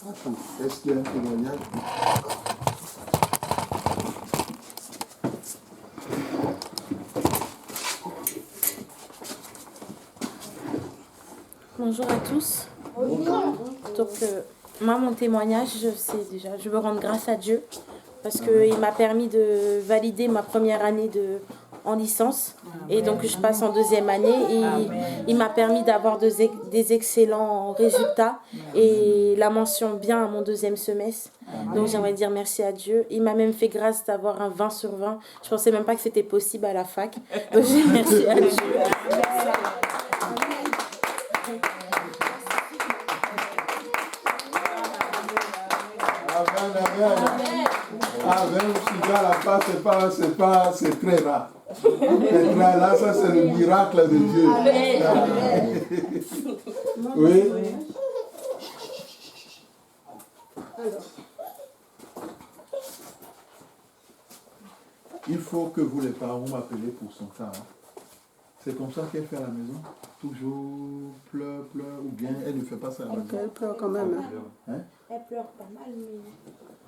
Est-ce qu'il y a un témoignage? Bonjour à tous. Donc, moi, mon témoignage, c'est déjà, je veux rendre grâce à Dieu parce qu'il m'a permis de valider ma première année en licence. Et donc, je passe en deuxième année et il m'a permis d'avoir des excellents résultats et la mention bien à mon deuxième semestre. Donc, j'aimerais dire merci à Dieu. Il m'a même fait grâce d'avoir un 20 sur 20. Je pensais même pas que c'était possible à la fac. Donc, je dis merci à Dieu. Même si à la fin, c'est très rare. Là, ça c'est le miracle de Dieu. Oui. Il faut que vous les parents m'appelez pour son cas. C'est comme ça qu'elle fait à la maison. Toujours pleure, ou bien elle ne fait pas ça à la maison. Elle pleure quand même. Elle pleure pas mal,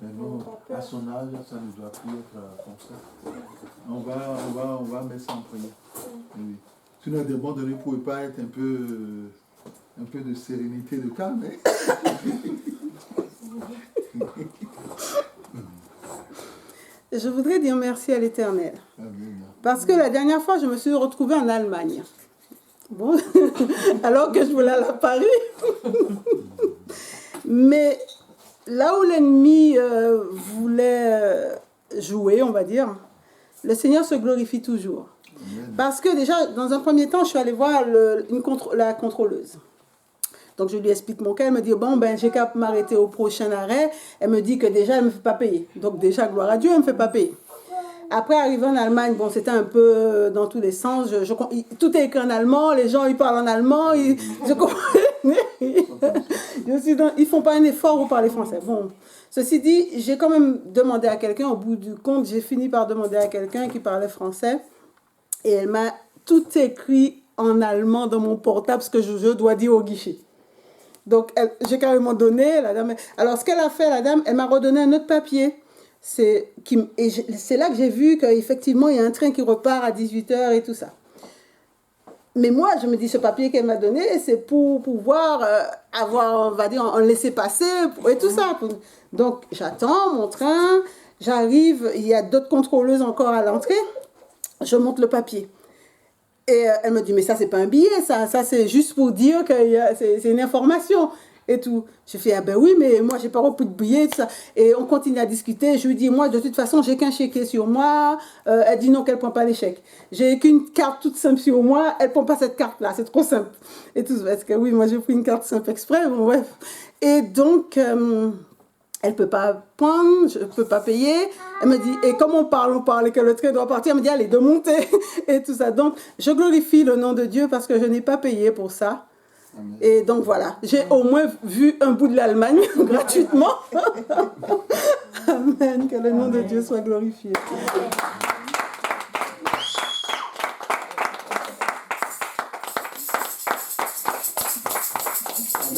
mais non, à son âge, ça ne doit plus être comme ça. On va mettre ça en prière. Oui. Sinon, à un moment donné, vous ne pouvez pas être un peu de sérénité, de calme. Je voudrais dire merci à l'Éternel. Parce que la dernière fois, je me suis retrouvée en Allemagne. Bon, alors que je voulais aller à Paris. Mais là où l'ennemi voulait jouer, on va dire, le Seigneur se glorifie toujours. Parce que déjà, dans un premier temps, je suis allée voir la contrôleuse. Donc je lui explique mon cas, elle me dit, bon, ben j'ai qu'à m'arrêter au prochain arrêt. Elle me dit que déjà, elle ne me fait pas payer. Donc déjà, gloire à Dieu, elle ne me fait pas payer. Après, arrivé en Allemagne, bon, c'était un peu dans tous les sens. Tout est écrit en allemand, les gens, ils parlent en allemand. Je comprends. Ils ne font pas un effort pour parler français. Bon, ceci dit, j'ai quand même demandé à quelqu'un, au bout du compte, j'ai fini par demander à quelqu'un qui parlait français. Et elle m'a tout écrit en allemand dans mon portable, ce que je dois dire au guichet. Donc, j'ai carrément donné, la dame. Alors, ce qu'elle a fait, la dame, elle m'a redonné un autre papier. C'est là que j'ai vu qu'effectivement, il y a un train qui repart à 18h et tout ça. Mais moi, je me dis, ce papier qu'elle m'a donné, c'est pour pouvoir avoir, on va dire, un laisser-passer et tout ça. Donc, j'attends mon train, j'arrive, il y a d'autres contrôleuses encore à l'entrée, je monte le papier. Et elle me dit, mais ça, c'est pas un billet, ça c'est juste pour dire que c'est une information et tout. Je fais, ah ben oui, mais moi, j'ai pas repris de billet, tout ça. Et on continue à discuter. Je lui dis, moi, de toute façon, j'ai qu'un chéquier sur moi. Elle dit non, qu'elle prend pas les chèques. J'ai qu'une carte toute simple sur moi. Elle prend pas cette carte-là, c'est trop simple. Et tout, parce que oui, moi, j'ai pris une carte simple exprès, bon, bref. Et donc, elle peut pas prendre, je peux pas payer. Elle me dit, et comme on parle, et que le train doit partir, elle me dit, allez, de monter, et tout ça. Donc, je glorifie le nom de Dieu parce que je n'ai pas payé pour ça. Amen. Et donc, voilà, j'ai au moins vu un bout de l'Allemagne gratuitement. Amen, que le nom de Dieu soit glorifié.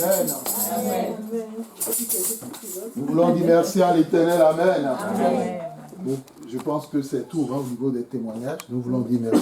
Amen. Amen. Nous voulons dire merci à l'Éternel. Amen. Amen. Bon, je pense que c'est tout au niveau des témoignages. Nous voulons dire merci